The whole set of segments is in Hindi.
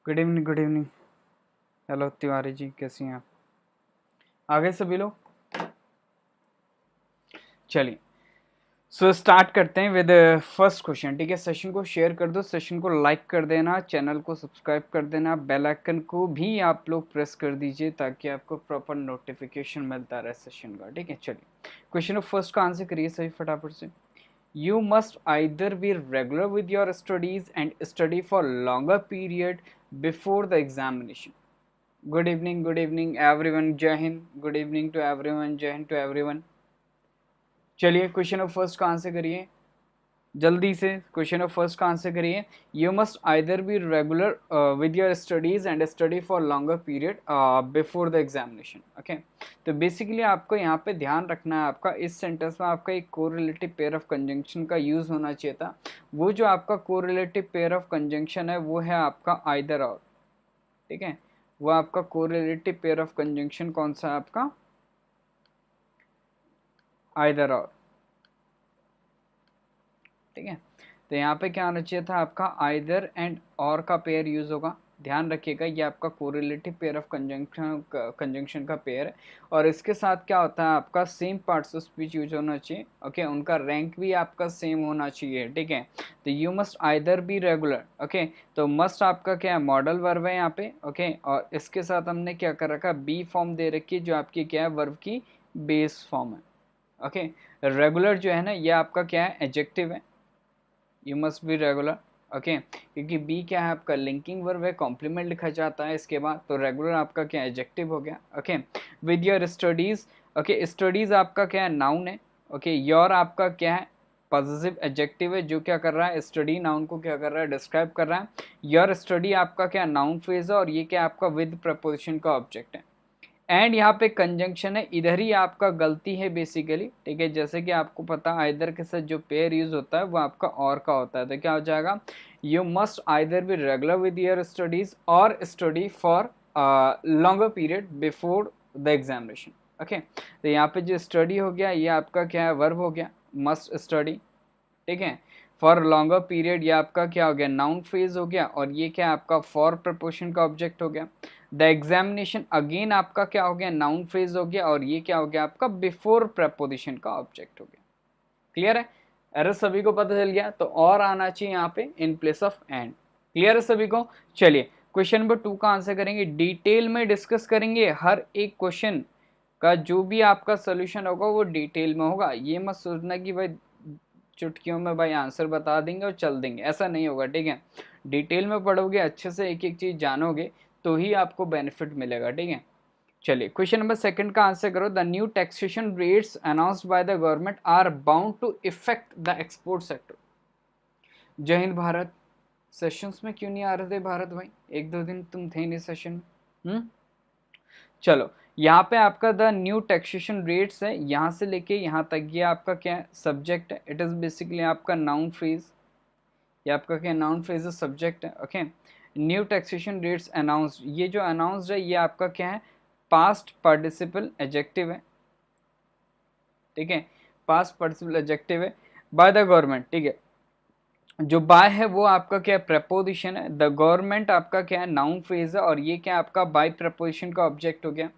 Good evening, good evening. Hello Tiwari ji, कैसी हैं आप? आगे सभी लोग। चलिए, सो स्टार्ट करते हैं विद फर्स्ट क्वेश्चन। ठीक है, सेशन को शेयर कर दो, सेशन को लाइक कर देना, चैनल को सब्सक्राइब कर देना, बेल आइकन को भी आप लोग प्रेस कर दीजिए ताकि आपको प्रॉपर नोटिफिकेशन मिलता रहे सेशन का। ठीक है, चलिए क्वेश्चन फर्स्ट का आंसर करिए सही फटाफट से। You must either be regular with your studies and study for longer period before the examination. Good evening everyone. Jai Hind. Good evening to everyone. Jai Hind to everyone. चलिए क्वेश्चन ऑफ फर्स्ट का आंसर करिए जल्दी से। क्वेश्चन ऑफ फर्स्ट का आंसर करिए। You must either be regular with your studies and study for longer period before the examination. Okay, तो बेसिकली आपको यहाँ पे ध्यान रखना है, आपका इस सेंटेंस में आपका एक कोरिलेटिव पेयर ऑफ कंजंक्शन का यूज होना चाहिए था। वो जो आपका कोरिलेटिव पेयर ऑफ कंजंक्शन है वो है आपका आइदर और। ठीक है, वो आपका कोरिलेटिव पेयर ऑफ कंजंक्शन कौन सा है? आपका आइदर और। ठीक है, तो यहाँ पे क्या होना चाहिए था? आपका आइदर एंड और का पेयर यूज होगा। ध्यान रखिएगा, ये आपका कोरिलेटिव पेयर ऑफ कंजंक्शन का पेयर है। और इसके साथ क्या होता है? आपका same parts of speech use होना चाहिए। ओके, उनका रैंक भी आपका सेम होना चाहिए। ठीक है, तो you must either be regular. Okay, तो मस्ट आपका क्या है? मॉडल वर्ब है यहाँ पे। ओके, और इसके साथ हमने क्या कर रखा? बी फॉर्म दे रखी है जो आपकी क्या है? वर्ब की बेस फॉर्म है। ओके, रेगुलर जो है ना, ये आपका क्या है? एडजेक्टिव है। You must be regular. Okay, क्योंकि बी क्या है? आपका लिंकिंग वर्ब है, कॉम्प्लीमेंट लिखा जाता है इसके बाद, तो रेगुलर आपका क्या? एडजेक्टिव हो गया। Okay, with your studies. Okay, studies आपका क्या है? नाउन है। ओके, योर आपका क्या है? पॉजिटिव एडजेक्टिव है जो क्या कर रहा है? स्टडी नाउन को क्या कर रहा है? डिस्क्राइब कर रहा है। योर स्टडी आपका क्या? नाउन फ्रेज है, और ये क्या आपका? विद प्रपोजिशन का ऑब्जेक्ट है। एंड यहाँ पे कंजंक्शन है, इधर ही आपका गलती है बेसिकली। ठीक है, जैसे कि आपको पता आइदर के साथ जो पेयर यूज होता है वो आपका और का होता है, तो क्या हो जाएगा? You must either be regular with your studies और study for longer period before the examination. Okay, तो यहाँ पे जो स्टडी हो गया ये आपका क्या है? वर्ब हो गया, मस्ट स्टडी। ठीक है, फॉर लॉन्गर पीरियड ये आपका क्या हो गया? नाउन फ्रेज हो गया, और ये क्या आपका? फॉर प्रपोजिशन का ऑब्जेक्ट हो गया। द एग्जामिनेशन अगेन आपका क्या हो गया? नाउन फ्रेज हो गया, और ये क्या हो गया? आपका बिफोर प्रपोजिशन का ऑब्जेक्ट हो गया। क्लियर है? अरे सभी को पता चल गया? तो और आना चाहिए यहाँ पे in place of and. Clear है सभी को? चलिए क्वेश्चन नंबर 2 का आंसर करेंगे, डिटेल में डिस्कस करेंगे हर एक क्वेश्चन का। जो भी आपका सोल्यूशन होगा वो डिटेल में होगा। ये मत सोचना कि भाई चुटकियों में भाई आंसर बता देंगे और चल देंगे, ऐसा नहीं होगा। ठीक है, डिटेल में पढ़ोगे, अच्छे से एक एक चीज जानोगे, तो ही आपको बेनिफिट मिलेगा। ठीक है, चलिए क्वेश्चन नंबर सेकंड का आंसर करो। The new taxation rates announced by the government are bound to effect the export sector. जय हिंद भारत। सेशंस में क्यों नहीं आ रहे थे भारत भाई? एक दो दिन तुम थे नहीं सेशन में। चलो, यहाँ पे आपका द न्यू टैक्सेशन रेट्स है, यहाँ से लेके यहाँ तक ये आपका क्या है? सब्जेक्ट है। इट इज बेसिकली आपका नाउन फ्रेज। ये आपका क्या? नाउन फ्रेज सब्जेक्ट है। Okay, new taxation rates announced, ये जो अनाउंस्ड है ये आपका क्या है? पास्ट पार्टिसिपल एडजेक्टिव है। ठीक है, पास्ट पार्टिसिपल एडजेक्टिव है बाय द गवर्नमेंट। ठीक है, जो बाय है वो आपका क्या? प्रपोजिशन है। द गवर्नमेंट आपका क्या है? नाउन फ्रेज है, और ये क्या आपका? बाय प्रपोजिशन का ऑब्जेक्ट हो गया।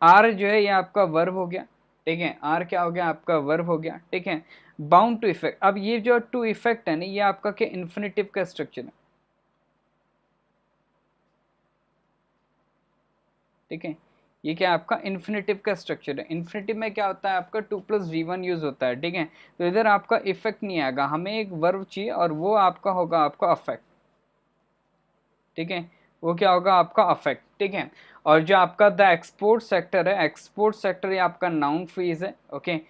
आर जो है ये आपका वर्ब हो गया। ठीक है, आर क्या हो गया? आपका वर्ब हो गया। ठीक है, बाउंड टू इफेक्ट। अब ये जो टू इफेक्ट है ना, ये आपका क्या? इन्फिनिटिव का स्ट्रक्चर है। ठीक है, ये क्या आपका? इन्फिनेटिव का स्ट्रक्चर है। इन्फिनेटिव में क्या होता है? आपका 2+V1 यूज होता है। ठीक है, तो इधर आपका इफेक्ट नहीं आएगा, हमें एक वर्ब चाहिए, और वो आपका होगा आपका अफेक्ट। ठीक है, वो क्या होगा? आपका अफेक्ट। ठीक है, और जो आपका द एक्सपोर्ट सेक्टर है, एक्सपोर्ट सेक्टर ये आपका नाउन फ्रेज है। ओके,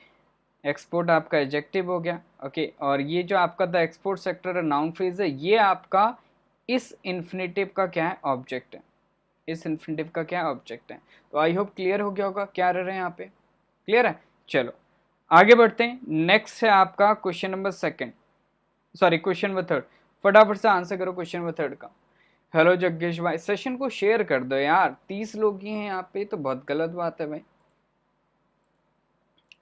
एक्सपोर्ट आपका एडजेक्टिव हो गया। ओके, और ये जो आपका द एक्सपोर्ट सेक्टर है नाउन फ्रेज है, ये आपका इस इन्फिनेटिव का क्या है? ऑब्जेक्ट है। इस इन्फिनेटिव का क्या? ऑब्जेक्ट है। तो आई होप क्लियर हो गया होगा क्या रह रहे हैं यहाँ पे। क्लियर है? चलो आगे बढ़ते हैं। नेक्स्ट है आपका question number second, sorry question number third. फटाफट से आंसर करो क्वेश्चन नंबर थर्ड का। हेलो जग्गेश भाई, सेशन को शेयर कर दो यार, 30 लोग ही हैं यहाँ पे, तो बहुत गलत बात है भाई।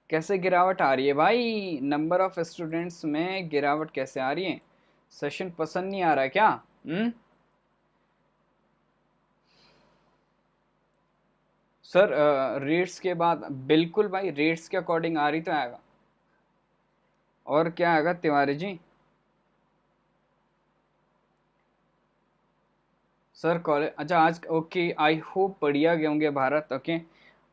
कैसे गिरावट आ रही है भाई? नंबर ऑफ स्टूडेंट्स में गिरावट कैसे आ रही है? सेशन पसंद नहीं आ रहा है क्या? सर रेट्स के बाद बिल्कुल भाई, रेट्स के अकॉर्डिंग आ रही तो आएगा, और क्या आएगा तिवारी जी? सर कॉलेज, अच्छा आज, ओके, आई होप बढ़िया गए होंगे भारत, ओके,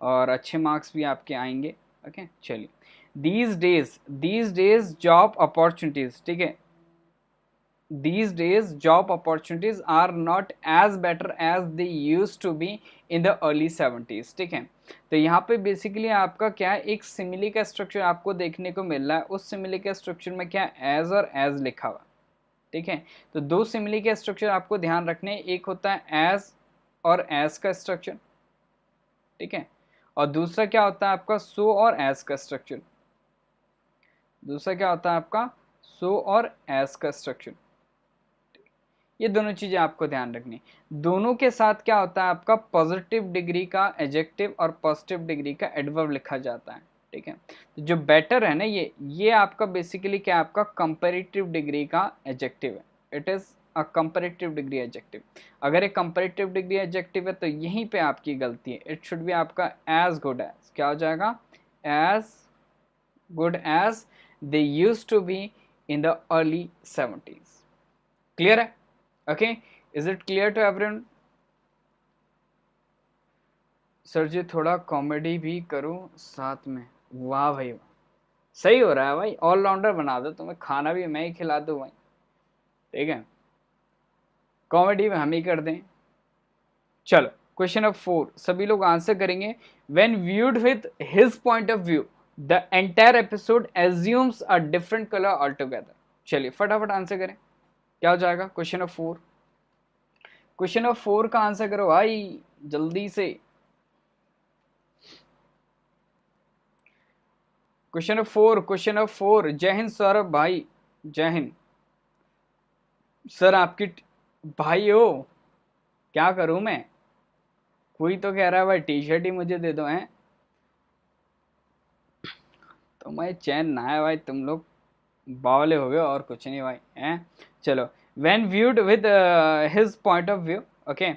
और अच्छे मार्क्स भी आपके आएंगे, ओके। चलिए, दीज डेज जॉब अपॉर्चुनिटीज, ठीक है, these days job opportunities are not as better as they used to be in the early 70s, ठीक है। तो यहाँ पे बेसिकली आपका क्या है, एक सिमिली का स्ट्रक्चर आपको देखने को मिल रहा है। उस सिमिली के स्ट्रक्चर में क्या एज और एज लिखा हुआ, ठीक है। तो दो सिमिली के स्ट्रक्चर आपको ध्यान रखने, एक होता है एज और एज का स्ट्रक्चर, ठीक है, और दूसरा क्या होता है आपका सो और एज का स्ट्रक्चर। दूसरा क्या होता है आपका सो और एज का स्ट्रक्चर। ये दोनों चीजें आपको ध्यान रखनी। दोनों के साथ क्या होता है आपका पॉजिटिव डिग्री का एडजेक्टिव और पॉजिटिव डिग्री का एडवर्ब लिखा जाता है, ठीक है। तो जो बेटर है ना, ये आपका बेसिकली क्या आपका कंपैरेटिव डिग्री का एडजेक्टिव है। It is a comparative degree adjective. अगर एक कंपैरेटिव डिग्री एडजेक्टिव है तो यहीं पे आपकी गलती है। इट शुड बी आपका एज गुड एज, क्या हो जाएगा, as good as they used to be in the early 70s। Clear है? Okay, is it clear to everyone? Sir ji थोड़ा कॉमेडी भी करो साथ में। वाह भाई वाह, सही हो रहा है भाई, ऑलराउंडर बना दो तुम्हें, खाना भी मैं ही खिला दूं भाई, ठीक है, कॉमेडी में हम ही कर दें। चलो, क्वेश्चन नंबर 4 सभी लोग आंसर करेंगे। When viewed with his point of view the entire episode assumes a different colour all together. चलिए फटाफट आंसर करें, क्या हो जाएगा क्वेश्चन नंबर 4? क्वेश्चन नंबर 4 का आंसर करो भाई जल्दी से। क्वेश्चन नंबर 4 जय हिंद सौरभ भाई, जय हिंद। सर आपकी भाई हो, क्या करूं मैं? कोई तो कह रहा है भाई टी शर्ट ही मुझे दे दो, हैं तो मैं चैन ना है भाई, तुम लोग बावले हो गए और कुछ नहीं भाई, हैं। चलो, when viewed with his point of view, okay,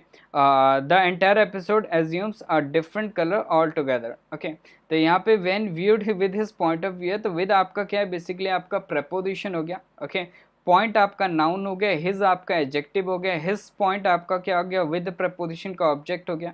the entire episode assumes a different color altogether, okay। तो यहाँ पे when viewed with his point of view है, तो with आपका क्या है, बेसिकली आपका preposition हो गया, okay। point आपका noun हो गया, his आपका adjective हो गया, his point आपका क्या हो गया, with preposition का object हो गया।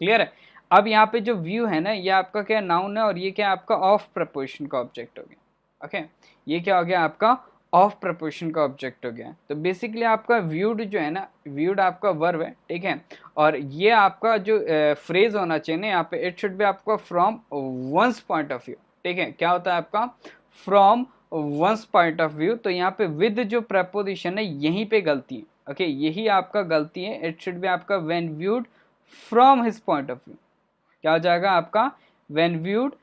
क्लियर है? अब यहाँ पे जो व्यू है ना, ये आपका क्या नाउन है, और ये क्या आपका ऑफ प्रपोजिशन का ऑब्जेक्ट हो गया, ओके। ये क्या हो गया आपका ऑफ प्रपोजिशन का ऑब्जेक्ट हो गया। तो बेसिकली आपका व्यूड जो है ना, व्यूड आपका वर्ब है, ठीक है, और ये आपका जो फ्रेज होना चाहिए ना यहाँ पे, इट शुड बी आपका from one's point of view, ठीक है। क्या होता है आपका from one's point of view. तो यहाँ पे विद जो प्रपोजिशन है यहीं पे गलती है, ओके, यही आपका गलती है। इट शुड बी आपका when viewed from his point of view. क्या हो जाएगा आपका when viewed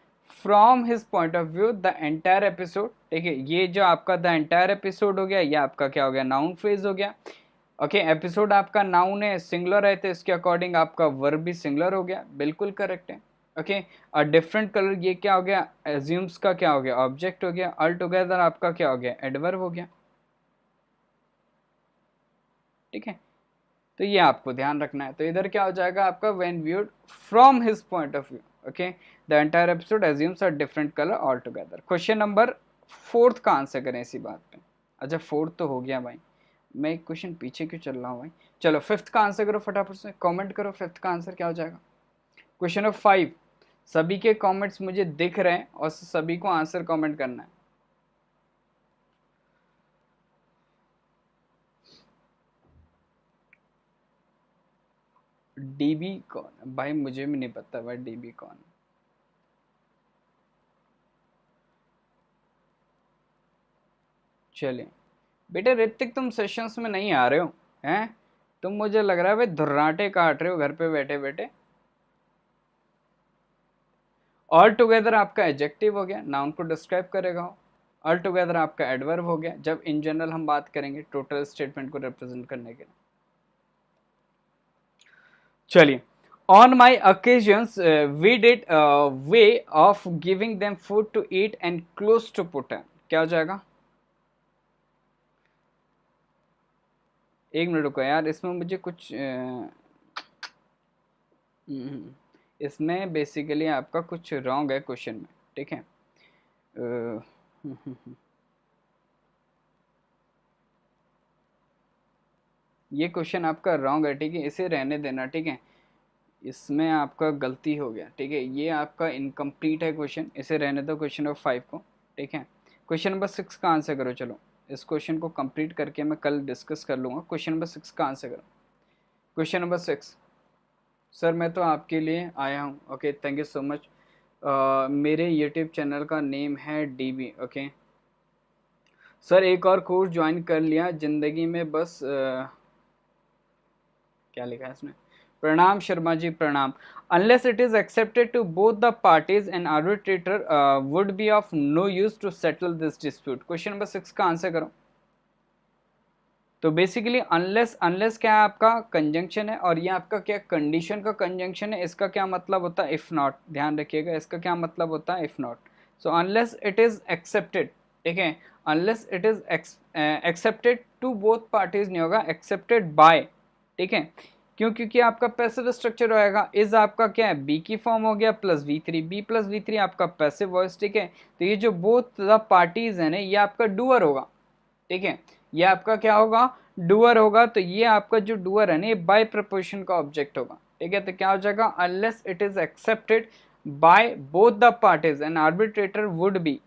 from his point of view the entire episode, ठीक है। ये जो आपका द एंटायर एपिसोड हो गया, ये आपका क्या हो गया, नाउन फ्रेज हो गया, ओके। एपिसोड आपका नाउन है, सिंगुलर है, तो इसके अकॉर्डिंग आपका वर्ब भी सिंगुलर हो गया, बिल्कुल करेक्ट है, ओके। और डिफरेंट कलर, ये क्या हो गया, एज्यूम्स का क्या हो गया, ऑब्जेक्ट हो गया। ऑल टुगेदर आपका क्या हो गया, एडवर्ब हो गया, ठीक है। तो ये आपको ध्यान रखना है। तो इधर क्या हो जाएगा आपका when viewed from his point of view, okay, the entire episode assumes a different colour all together. Question number 4 का आंसर करें इसी बात पे। अच्छा 4 तो हो गया भाई, मैं एक क्वेश्चन पीछे क्यों चल रहा हूँ भाई। चलो 5th का आंसर करो फटाफट से, कमेंट करो 5th का आंसर क्या हो जाएगा। क्वेश्चन नंबर 5, सभी के कमेंट्स मुझे दिख रहे हैं और सभी को आंसर कमेंट करना है। डीबी कौन भाई, मुझे भी नहीं पता भाई डीबी कौन। चलिए बेटे, ऋतिक तुम सेशंस में नहीं आ रहे हो, हैं तुम, मुझे लग रहा है भाई धुर्राटे काट रहे हो घर पे बैठे बैठे। ऑल टुगेदर आपका एडजेक्टिव हो गया, नाउन को डिस्क्राइब करेगा। ऑल टुगेदर आपका एडवर्ब हो गया, जब इन जनरल हम बात करेंगे टोटल स्टेटमेंट को रिप्रेजेंट करने के लिए। चलिए, on my occasions we did a way of giving them food to eat and clothes to put on, क्या हो जाएगा? एक मिनट रुको यार, इसमें मुझे कुछ इसमें बेसिकली आपका कुछ रॉन्ग है क्वेश्चन में, ठीक है। ये क्वेश्चन आपका रॉन्ग है, ठीक है, इसे रहने देना, ठीक है, इसमें आपका गलती हो गया, ठीक है, ये आपका इनकम्प्लीट है क्वेश्चन, इसे रहने दो क्वेश्चन नंबर 5 को, ठीक है। क्वेश्चन नंबर 6 का आंसर करो। चलो इस क्वेश्चन को कंप्लीट करके मैं कल डिस्कस कर लूँगा। क्वेश्चन नंबर 6 का आंसर करो। क्वेश्चन नंबर 6, सर मैं तो आपके लिए आया हूँ। Okay, thank you so much. मेरे यूट्यूब चैनल का नेम है डीबी। ओके सर, एक और कोर्स ज्वाइन कर लिया ज़िंदगी में बस क्या लिखा है इसमें, प्रणाम शर्मा जी प्रणाम। Unless it is accepted to both the parties and arbitrator would be of no use to settle this dispute. Question number 6 का आंसर करो। तो बेसिकली अनलेस, अनलेस क्या है आपका कंजंक्शन है, और ये आपका क्या कंडीशन का कंजंक्शन है। इसका क्या मतलब होता है, इफ नॉट, ध्यान रखिएगा इसका क्या मतलब होता है, if not. So unless it is accepted, ठीक है, unless it is accepted to both parties नहीं होगा, एक्सेप्टेड बाय, ठीक है। क्यों, क्योंकि आपका पैसिव स्ट्रक्चर होएगा, इज आपका क्या है, बी की फॉर्म हो गया plus V3, B plus V3 आपका पैसिव वॉइस, ठीक है। तो ये जो बोथ द पार्टीज है ना, ये आपका डूअर होगा, ठीक है, ये आपका क्या होगा, डूअर होगा। तो ये आपका जो डूअर है ना, ये बाय प्रपोजिशन का ऑब्जेक्ट होगा, ठीक है। तो क्या हो जाएगा, unless it is accepted by both the parties N arbitrator would B,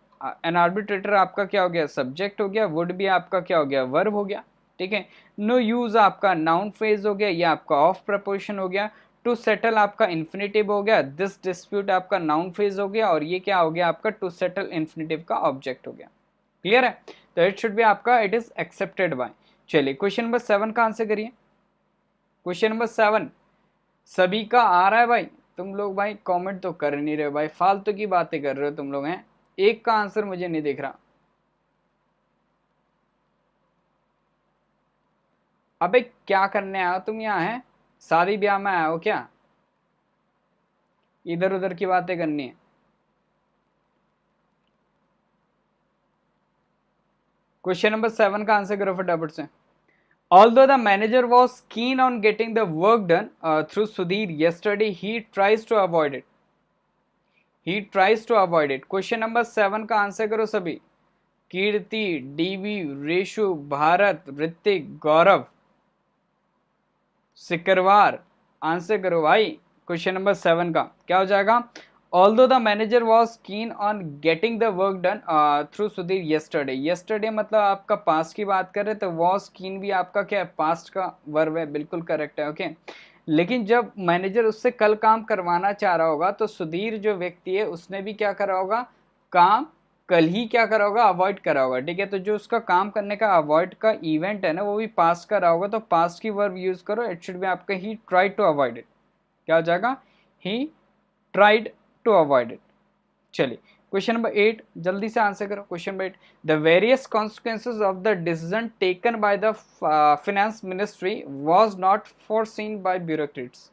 N arbitrator आपका क्या हो गया, सब्जेक्ट हो गया, वुड बी आपका क्या हो गया, वर्ब हो गया, ठीक है। नो यूज आपका नाउन फ्रेज हो गया, ये आपका ऑफ प्रपोजिशन हो गया। टू सेटल आपका इन्फिनेटिव हो गया, दिस डिस्प्यूट आपका नाउन फ्रेज हो गया, और ये क्या हो गया आपका, टू सेटल इन्फिनेटिव का ऑब्जेक्ट हो गया। क्लियर है, तो इट शुड बी आपका इट इज एक्सेप्टेड बाय। चलिए क्वेश्चन नंबर 7 का आंसर करिए। क्वेश्चन नंबर 7 सभी का आ रहा है भाई, तुम लोग भाई कमेंट तो कर नहीं रहे भाई, फालतू की बातें कर रहे हो तुम लोग हैं। एक का आंसर मुझे नहीं दिख रहा। अबे क्या करने आए हो तुम यहाँ, है शादी ब्याह में आए हो क्या, इधर उधर की बातें करनी है। क्वेश्चन नंबर 7 का आंसर करो फटाफट से। Although the manager was keen on getting the work done through Sudhir yesterday, he tries to avoid it. He tries to avoid it. Question number 7 का आंसर करो सभी। कीर्ति, डीवी, रेशु, भारत, ऋतिक, गौरव, सिकरवार, आंसर करो भाई। क्वेश्चन नंबर 7 का क्या हो जाएगा, although the manager was keen on getting the work done through Sudhir yesterday. Yesterday मतलब आपका पास्ट की बात कर रहे तो वॉज कीन भी आपका क्या है, पास्ट का वर्ब है, बिल्कुल करेक्ट है, ओके। लेकिन जब मैनेजर उससे कल काम करवाना चाह रहा होगा तो सुधीर जो व्यक्ति है उसने भी क्या करा होगा, काम कल ही क्या करा होगा, अवॉइड करा होगा, ठीक है। तो जो उसका काम करने का अवॉइड का इवेंट है ना, वो भी पास्ट का रहा होगा, तो पास्ट की वर्ब यूज करो, इट शुड बी आपका he tried to avoid it. क्या हो जाएगा, he tried to avoid it. चलिए क्वेश्चन नंबर 8 जल्दी से आंसर करो। Question number 8, the various consequences of the decision taken by the finance ministry was not foreseen by bureaucrats.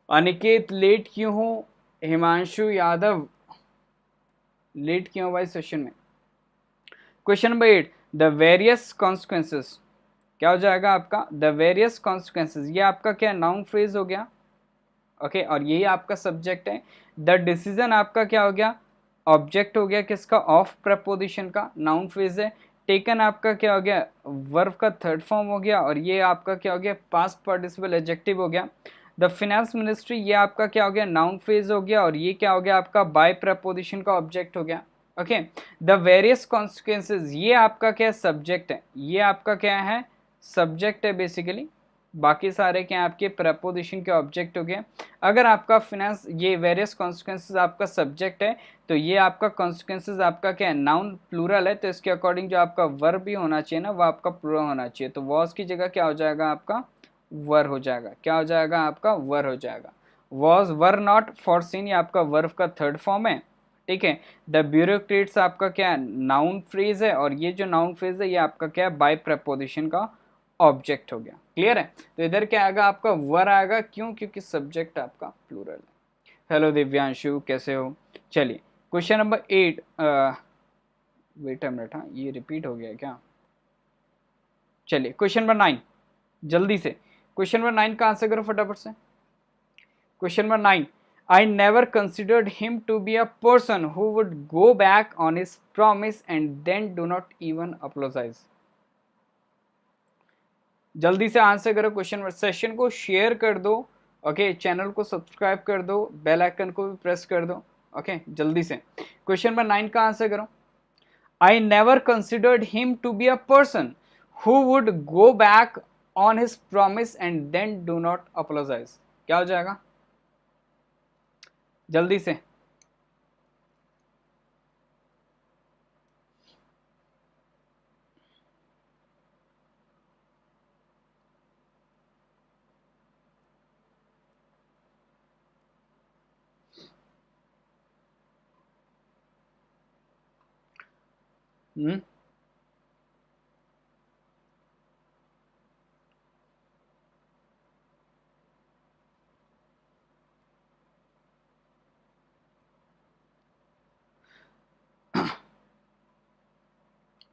Aniket late क्यों हो, हिमांशु यादव लेट क्यों हो भाई सेशन में। Question number 8, the various consequences क्या हो जाएगा आपका, द वेरियस कॉन्सिक्वेंसेस, ये आपका क्या नाउन फ्रेज हो गया, ओके, और यही आपका सब्जेक्ट है। द डिसीजन आपका क्या हो गया, ऑब्जेक्ट हो गया किसका, ऑफ प्रपोजिशन का, नाउन फ्रेज है। टेकन आपका क्या हो गया, वर्ब का थर्ड फॉर्म हो गया, और ये आपका क्या हो गया, पास्ट पार्टिसिपल एडजेक्टिव हो गया। द फाइनेंस मिनिस्ट्री ये आपका क्या हो गया, नाउन फ्रेज हो गया, और ये क्या हो गया आपका बाय प्रपोजिशन का ऑब्जेक्ट हो गया, ओके। द वेरियस कॉन्सिक्वेंसेज ये आपका क्या सब्जेक्ट है, ये आपका क्या है, सब्जेक्ट है बेसिकली, बाकी सारे क्या आपके प्रपोजिशन के ऑब्जेक्ट हो गए। अगर आपका फिनेंस ये वेरियस कॉन्सिक्वेंसेज आपका सब्जेक्ट है, तो ये आपका कॉन्सिक्वेंसेज आपका क्या है, नाउन प्लूरल है, तो इसके अकॉर्डिंग जो आपका वर्ब भी होना चाहिए ना, वो आपका प्लूरल होना चाहिए। तो वॉज की जगह क्या हो जाएगा आपका, वर हो जाएगा। क्या हो जाएगा आपका, वर हो जाएगा। वॉज वर नॉट फॉरसीन, ये आपका वर्ब का थर्ड फॉर्म है, ठीक है। द ब्यूरोक्रेट्स आपका क्या है, नाउन फ्रेज है, और ये जो नाउन फ्रेज है ये आपका क्या है, बाय प्रपोजिशन का ऑब्जेक्ट हो गया। क्लियर है, तो इधर क्या आएगा आपका, वर आएगा, क्यों, क्योंकि सब्जेक्ट आपका प्लूरल है। हेलो दिव्यांशु कैसे हो। चलिए question number 8, wait a minute, हाँ ये रिपीट हो गया है क्या। चलिए क्वेश्चन नंबर 9 जल्दी से, क्वेश्चन नंबर 9 का आंसर करो फटाफट से। Question number 9, I never considered him to be a person who would go back on his promise and then do not even apologize. जल्दी से आंसर करो क्वेश्चन, सेशन को शेयर कर दो, ओके, चैनल को सब्सक्राइब कर दो, बेल आइकन को भी प्रेस कर दो, ओके, जल्दी से क्वेश्चन नंबर 9 का आंसर करो। I never considered him to be a person who would go back on his promise and then do not apologize. क्या हो जाएगा जल्दी से? हम्म,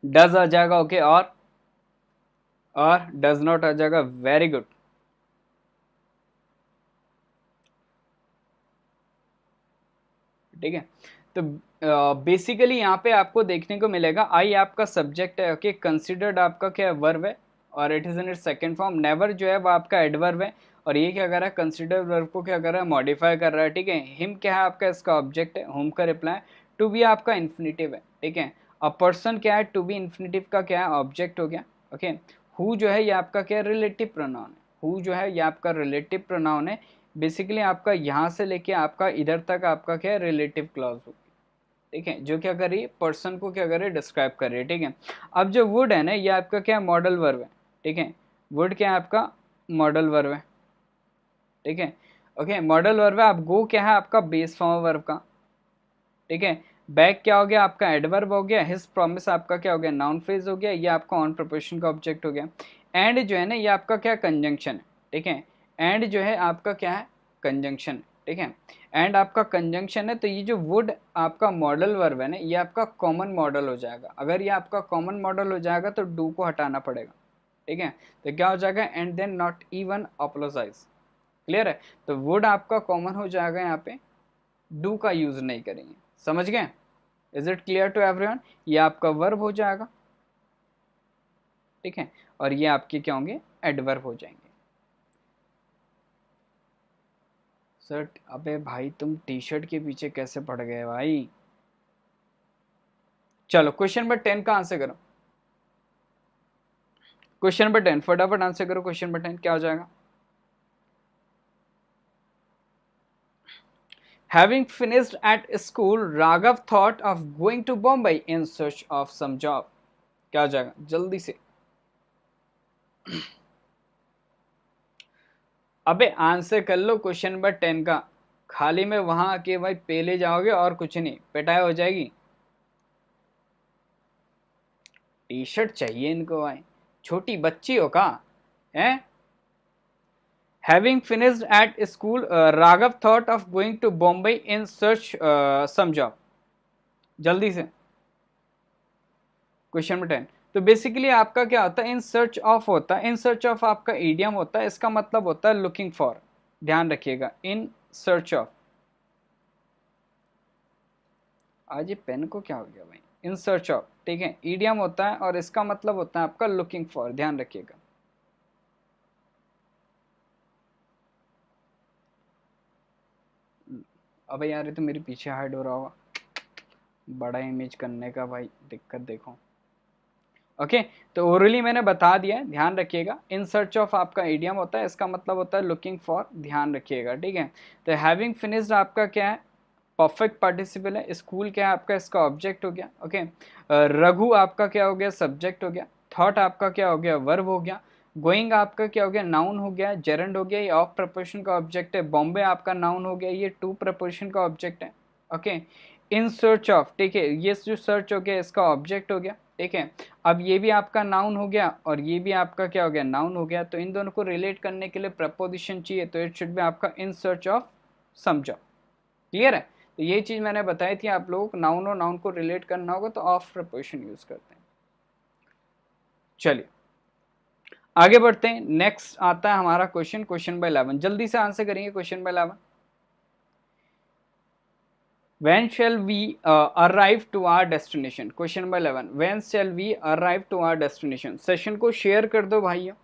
डज आ जाएगा, ओके, और डज नॉट आ जाएगा, वेरी गुड। ठीक है, तो बेसिकली यहाँ पे आपको देखने को मिलेगा आई आपका सब्जेक्ट है, ओके, कंसिडर्ड आपका क्या है, वर्ब है, और it is in its second form. Never जो है वो आपका एडवर्ब है, और ये क्या कर रहा है, कंसिडर वर्ब को क्या कर रहा है, मॉडिफाई कर रहा है। ठीक है, हिम क्या है आपका, इसका ऑब्जेक्ट है, होम का रिप्लाई, टू बी आपका इन्फिनिटिव है। ठीक है, अ पर्सन क्या है, टू बी इन्फिनिटिव का क्या है, ऑब्जेक्ट हो गया। ओके, हु जो है ये आपका क्या है, रिलेटिव प्रोनाउन है। हु जो है ये आपका रिलेटिव प्रोनाउन है। बेसिकली आपका यहाँ से लेके आपका इधर तक आपका क्या है, रिलेटिव क्लॉज होगी। ठीक है, जो क्या कर रही है, पर्सन को क्या कर रही है, डिस्क्राइब कर रही है। ठीक है, अब जो वुड है ना, ये आपका क्या है, मॉडल वर्ब है। ठीक है, वुड क्या है आपका, मॉडल वर्ब है। ठीक है, ओके, मॉडल वर्ब है। अब गो क्या है आपका, बेस फॉर्म वर्ब का। ठीक है, बैक क्या हो गया आपका, एडवर्ब हो गया। हिज प्रॉमिस आपका क्या हो गया, नाउन फ्रेज हो गया, ये आपका ऑन प्रिपरेशन का ऑब्जेक्ट हो गया। एंड जो है ना, ये आपका क्या, कंजंक्शन है। ठीक है, एंड जो है आपका क्या है, कंजंक्शन है। ठीक है, एंड आपका कंजंक्शन है, तो ये जो वुड आपका मॉडल वर्ब है ना, ये आपका कॉमन मॉडल हो जाएगा। अगर ये आपका कॉमन मॉडल हो जाएगा तो डू को हटाना पड़ेगा। ठीक है, तो क्या हो जाएगा, and then not even apologise. Clear है, तो वुड आपका कॉमन हो जाएगा, यहाँ पे डू का यूज नहीं करेंगे। समझ गए? Is it clear to everyone? ये आपका वर्ब हो जाएगा। ठीक है, और ये आपके क्या होंगे, एडवर्ब हो जाएंगे। सर अबे भाई तुम टी शर्ट के पीछे कैसे पड़ गए भाई? चलो क्वेश्चन नंबर 10 का आंसर करो। क्वेश्चन नंबर 10 फटाफट आंसर करो। क्वेश्चन नंबर 10 क्या हो जाएगा? Having finished at school, Raghav thought of going to Bombay in search of some job. क्या हो जाएगा जल्दी से? अबे आंसर कर लो क्वेश्चन नंबर 10 का। खाली में वहां आके भाई पेले जाओगे और कुछ नहीं, पिटाई हो जाएगी। टी शर्ट चाहिए इनको भाई, छोटी बच्ची हो का है? Having finished at school, Raghav thought of going to Bombay in search some job. जल्दी से क्वेश्चन नंबर 10। तो बेसिकली आपका क्या होता है, इन सर्च ऑफ होता है। इन सर्च ऑफ आपका ईडियम होता है, इसका मतलब होता है लुकिंग फॉर। ध्यान रखिएगा, इन सर्च ऑफ। आज ये पेन को क्या हो गया भाई? इन सर्च ऑफ, ठीक है, ईडियम होता है और इसका मतलब होता है आपका लुकिंग फॉर। ध्यान रखिएगा। अबे यार ये तो मेरे पीछे हाइड हो रहा होगा, बड़ा इमेज करने का भाई दिक्कत देखो। ओके, तो ओरली मैंने बता दिया है, ध्यान रखिएगा। इन सर्च ऑफ आपका इडियम होता है, इसका मतलब होता है लुकिंग फॉर। ध्यान रखिएगा, ठीक है। तो हैविंग फिनिश्ड आपका क्या है, परफेक्ट पार्टिसिपल है। स्कूल क्या है आपका, इसका ऑब्जेक्ट हो गया। ओके, रघु आपका क्या हो गया, सब्जेक्ट हो गया। थॉट आपका क्या हो गया, वर्ब हो गया। गोइंग आपका क्या हो गया, नाउन हो गया, जेरंड हो गया, ये ऑफ प्रपोजिशन का ऑब्जेक्ट है। बॉम्बे आपका नाउन हो गया, ये टू प्रपोजिशन का ऑब्जेक्ट है। ओके, इन सर्च ऑफ, ठीक है, ये जो सर्च हो गया इसका ऑब्जेक्ट हो गया। ठीक है, अब ये भी आपका नाउन हो गया और ये भी आपका क्या हो गया, नाउन हो गया। तो इन दोनों को रिलेट करने के लिए प्रपोजिशन चाहिए, तो इट शुड बी आपका in search of some job. Clear है? तो ये चीज मैंने बताई थी, आप लोग नाउन और नाउन को रिलेट करना होगा तो ऑफ प्रपोजिशन यूज करते हैं। चलिए आगे बढ़ते हैं। नेक्स्ट आता है हमारा क्वेश्चन, क्वेश्चन नंबर 11। जल्दी से आंसर करेंगे question number 11। When shall we arrive to our destination? Question number 11. When shall we arrive to our destination? Session को शेयर कर दो भाइयों,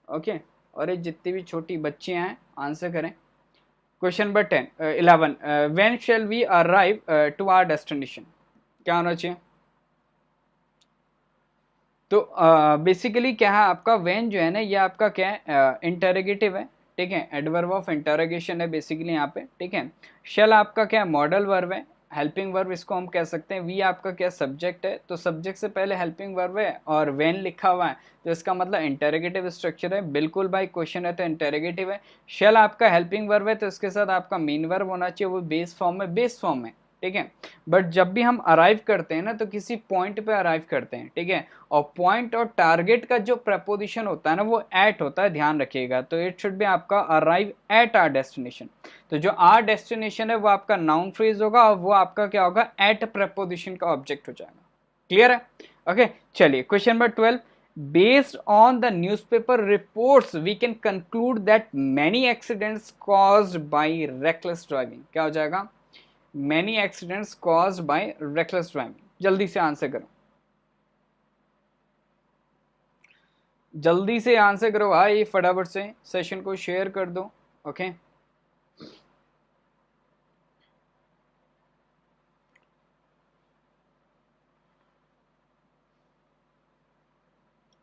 ओके और ये जितनी भी छोटी बच्चियां हैं आंसर करें। Question number 11. When shall we arrive to our destination? क्या होना चाहिए? तो बेसिकली क्या है आपका when जो है ना, ये आपका क्या है, इंटरोगेटिव है, ठीक है, एडवर्ब ऑफ इंटरोगेशन है बेसिकली यहाँ पे, ठीक है। शल आपका क्या मॉडल वर्ब है, हेल्पिंग वर्ब इसको हम कह सकते हैं। वी आपका क्या सब्जेक्ट है, तो सब्जेक्ट से पहले हेल्पिंग वर्ब है और व्हेन लिखा हुआ है तो इसका मतलब इंटरोगेटिव स्ट्रक्चर है। बिल्कुल भाई, क्वेश्चन है तो इंटरोगेटिव है। शल आपका हेल्पिंग वर्ब है तो इसके साथ आपका मेन वर्ब होना चाहिए, वो बेस फॉर्म में, बेस फॉर्म में, ठीक है। बट जब भी हम अराइव करते हैं ना तो किसी पॉइंट पे अराइव करते हैं, ठीक है, और पॉइंट और टारगेट का जो प्रपोजिशन होता है ना वो एट होता है, ध्यान रखिएगा। तो इट शुड बी आपका अराइव एट आर डेस्टिनेशन। तो जो आर डेस्टिनेशन है वो आपका नाउन फ्रेज होगा और वो आपका क्या होगा, एट प्रपोजिशन का ऑब्जेक्ट हो जाएगा। क्लियर है? ओके चलिए question number 12. Based on the newspaper reports, we can conclude that many accidents caused by reckless driving. क्या हो जाएगा? Many accidents caused by reckless driving. जल्दी से आंसर करो, जल्दी से आंसर करो भाई, फटाफट से सेशन को शेयर कर दो, ओके।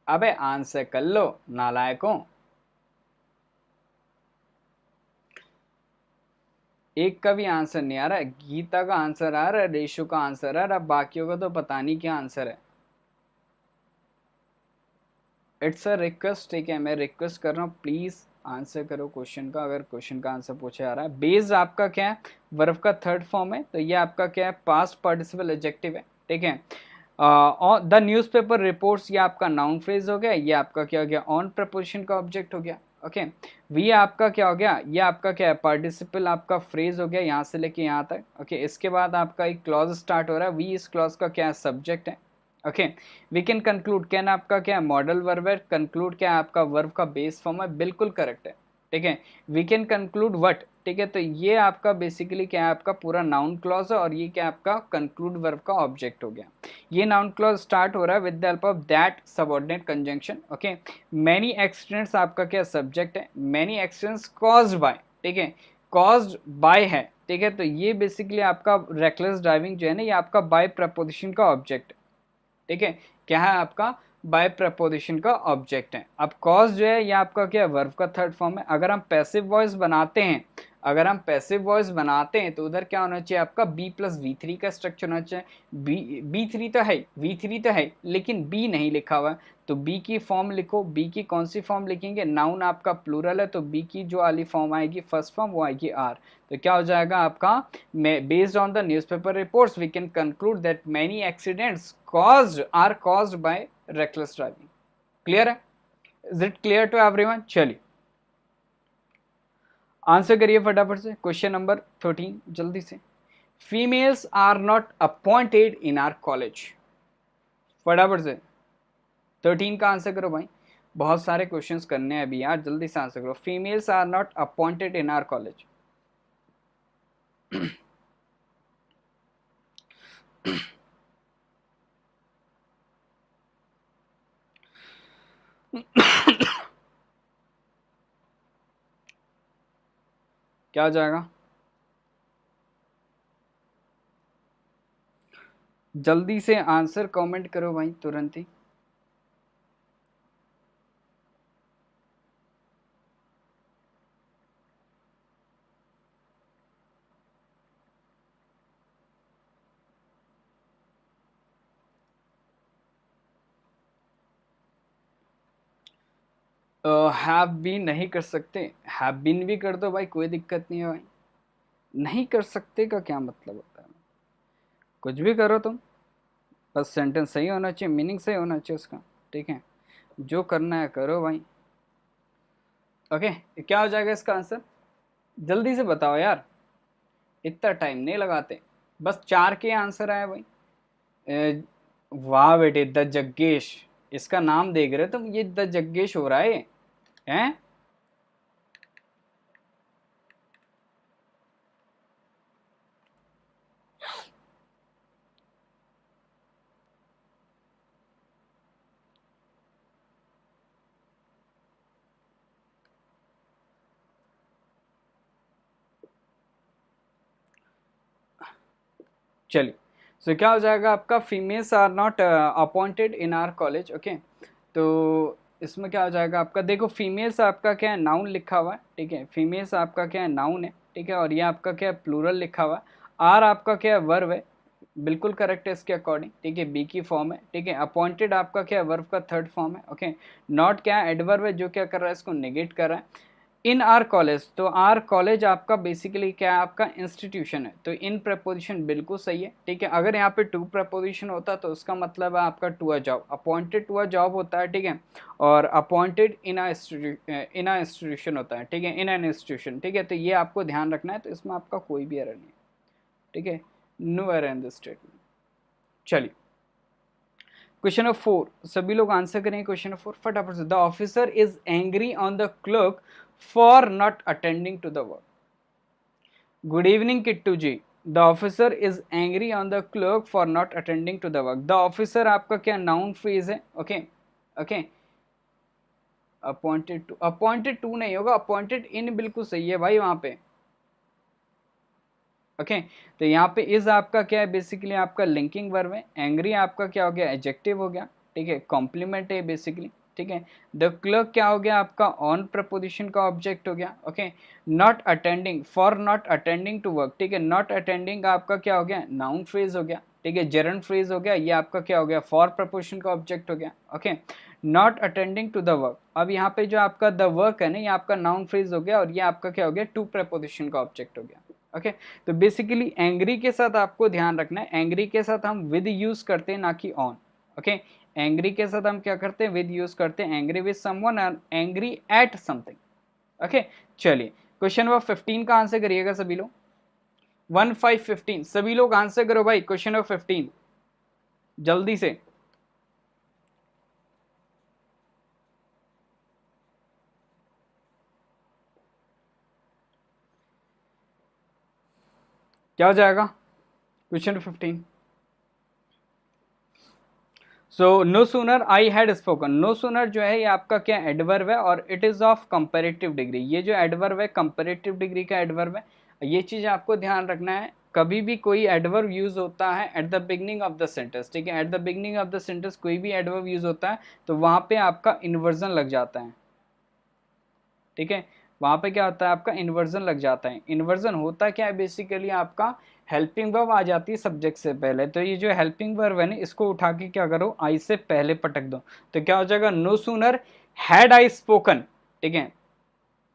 अबे आंसर कर लो नालायकों। एक का भी आंसर नहीं आ रहा है, गीता का आंसर आ रहा है, रेशु का आंसर आ रहा है, बाकियों का तो पता नहीं क्या आंसर है। इट्स अ रिक्वेस्ट, ठीक है, मैं रिक्वेस्ट कर रहा हूँ, प्लीज आंसर करो क्वेश्चन का, अगर क्वेश्चन का आंसर पूछा जा रहा है। बेस्ड आपका क्या है, वर्ब का थर्ड फॉर्म है, तो ये आपका क्या है, पास्ट पार्टिसिपल एडजेक्टिव है, ठीक है। द न्यूज़पेपर रिपोर्ट्स, ये आपका नाउन फ्रेज हो गया, ये आपका क्या हो गया, ऑन प्रपोजिशन का ऑब्जेक्ट हो गया, ओके। वी आपका क्या हो गया, ये आपका क्या है, पार्टिसिपल आपका फ्रेज हो गया यहाँ से लेके यहाँ तक, ओके। इसके बाद आपका एक क्लॉज स्टार्ट हो रहा है, वी इस क्लॉज का क्या सब्जेक्ट है, okay. We can conclude, can आपका क्या मॉडल वर्ब है, कंक्लूड क्या आपका वर्ब का बेस फॉर्म है, बिल्कुल करेक्ट है, ठीक है। वी कैन कंक्लूड व्हाट, ठीक है, तो ये आपका बेसिकली क्या है, आपका पूरा नाउन क्लॉज है और ये क्या आपका कंक्लूड वर्ब का ऑब्जेक्ट हो गया। ये नाउन क्लॉज स्टार्ट हो रहा है with the help of that subordinate conjunction, okay. Many accidents आपका क्या सब्जेक्ट है, मैनी एक्सीडेंट्स कॉज्ड बाय, ठीक है, कॉज्ड बाय है, ठीक है, तो ये बेसिकली आपका रेकलेस ड्राइविंग जो है ना, ये आपका बाय प्रपोजिशन का ऑब्जेक्ट है, ठीक है। क्या है आपका, बाय प्रपोजिशन का ऑब्जेक्ट है। अब कॉज जो है ये आपका क्या है, वर्ब का थर्ड फॉर्म है। अगर हम पैसिव वॉइस बनाते हैं, अगर हम पैसिव वॉइस बनाते हैं तो उधर क्या होना चाहिए आपका, बी प्लस वी थ्री का स्ट्रक्चर होना चाहिए। बी थ्री तो है, वी थ्री तो है, लेकिन बी नहीं लिखा हुआ है, तो बी की फॉर्म लिखो। बी की कौन सी फॉर्म लिखेंगे, नाउन आपका प्लूरल है तो बी की जो वाली फॉर्म आएगी फर्स्ट फॉर्म वो आएगी आर, तो क्या हो जाएगा आपका, based on the newspaper reports we can conclude that many accidents are caused by reckless driving. Clear है? Is it clear to everyone? चलिए आंसर करिए फटाफट से क्वेश्चन नंबर 13 जल्दी से। Females are not appointed in our college, फटाफट से 13 का आंसर करो भाई, बहुत सारे क्वेश्चंस करने हैं अभी यार, जल्दी से आंसर करो। Females are not appointed in our college. क्या हो जाएगा, जल्दी से आंसर कमेंट करो भाई तुरंत ही। हैव बीन नहीं कर सकते, हैव बीन भी कर दो भाई, कोई दिक्कत नहीं है भाई। नहीं कर सकते का क्या मतलब होता है, कुछ भी करो तुम, बस सेंटेंस सही होना चाहिए, मीनिंग सही होना चाहिए उसका, ठीक है, जो करना है करो भाई। ओके क्या हो जाएगा इसका आंसर, जल्दी से बताओ यार, इतना टाइम नहीं लगाते, बस 4 के आंसर आए भाई। वाह बेटे, द जग्गेश, इसका नाम देख रहे हो तुम, ये द जग्गेश हो रहा है हैं? चलिए, सो क्या हो जाएगा आपका, females are not appointed in our college. Okay, तो इसमें क्या हो जाएगा आपका, देखो फीमेल्स आपका क्या है, नाउन लिखा हुआ है, ठीक है, फीमेल्स आपका क्या है, नाउन है, ठीक है, और ये आपका क्या है, प्लूरल लिखा हुआ है। आर आपका क्या है, वर्ब है, बिल्कुल करेक्ट है इसके अकॉर्डिंग, ठीक है, बी की फॉर्म है, ठीक है। अपॉइंटेड आपका क्या है, वर्ब का थर्ड फॉर्म है। ओके, नॉट क्या है, एडवर्ब है, जो क्या कर रहा है, इसको नेगेट कर रहा है। इन आर कॉलेज, तो आर कॉलेज आपका बेसिकली क्या है, आपका इंस्टीट्यूशन है, तो इन प्रपोजिशन बिल्कुल सही है, ठीक है। अगर यहाँ पे टू प्रपोजिशन होता तो उसका मतलब है आपका to a job, appointed to a job होता है, ठीक है, और अपॉइंटेड इन अ इंस्टीट्यूशन होता है, ठीक है, इन एन इंस्टीट्यूशन, ठीक है। तो ये आपको ध्यान रखना है, तो इसमें आपका कोई भी एरर नहीं है, ठीक है, no error in this statement. चलिए, क्वेश्चन नंबर 4, सभी लोग आंसर करेंगे क्वेश्चन नंबर 4 फटाफट से। The officer is angry on the clerk for not attending to the work. Good evening Kittu ji. The officer is angry on the clerk for not attending to the work. The officer आपका क्या नाउन फ्रेज है। ओके ओके, अपॉइंटेड टू नहीं होगा, अपॉइंटेड इन बिल्कुल सही है भाई वहां पे। ओके, तो यहाँ पे इज आपका क्या है, बेसिकली आपका लिंकिंग वर्ब है। एंग्री आपका क्या हो गया, एडजेक्टिव हो गया, ठीक है, कॉम्प्लीमेंट है बेसिकली, ठीक है। द क्लर्क क्या हो गया आपका, ऑन प्रपोजिशन का ऑब्जेक्ट हो गया। Okay, not attending, for not attending to work, ठीक है, नॉट अटेंडिंग आपका क्या हो गया, नाउन फ्रेज हो गया, ठीक है, जेरंड फ्रेज हो गया, ये आपका क्या हो गया, फॉर प्रपोजिशन का ऑब्जेक्ट हो गया। Okay, not attending to the work, अब यहाँ पे जो आपका द वर्क है ना, ये आपका नाउन फ्रेज हो गया, और ये आपका क्या हो गया, टू प्रपोजिशन का ऑब्जेक्ट हो गया। ओके, तो बेसिकली एंग्री के साथ आपको ध्यान रखना है, एंग्री के साथ हम विद यूज करते हैं, ना कि ऑन। ओके, एंग्री के साथ हम क्या करते हैं, विद यूज करते हैं, एंग्री विद समवन और एंग्री एट समथिंग। ओके, चलिए क्वेश्चन नंबर 15 का आंसर करिएगा सभी लोग। 15 सभी लोग आंसर करो भाई, क्वेश्चन नंबर 15 जल्दी से। क्या हो जाएगा question number 15? So no sooner I had spoken, no sooner जो है ये आपका क्या एडवर्ब है, और it is of comparative degree. ये जो एडवर्ब है कंपेरेटिव डिग्री का एडवर्ब है, ये चीज आपको ध्यान रखना है। कभी भी कोई एडवर्ब यूज होता है at the beginning of the sentence, ठीक है, at the beginning of the sentence कोई भी एडवर्ब यूज होता है तो वहां पे आपका इन्वर्जन लग जाता है, ठीक है, वहां पे क्या होता है, आपका इन्वर्जन लग जाता है। इन्वर्जन होता क्या है, बेसिकली आपका हेल्पिंग वर्ब आ जाती है सब्जेक्ट से पहले, तो ये जो हेल्पिंग वर्ब है ना, इसको उठा के क्या करो, आई से पहले पटक दो, तो क्या हो जाएगा, no sooner had I spoken, ठीक है,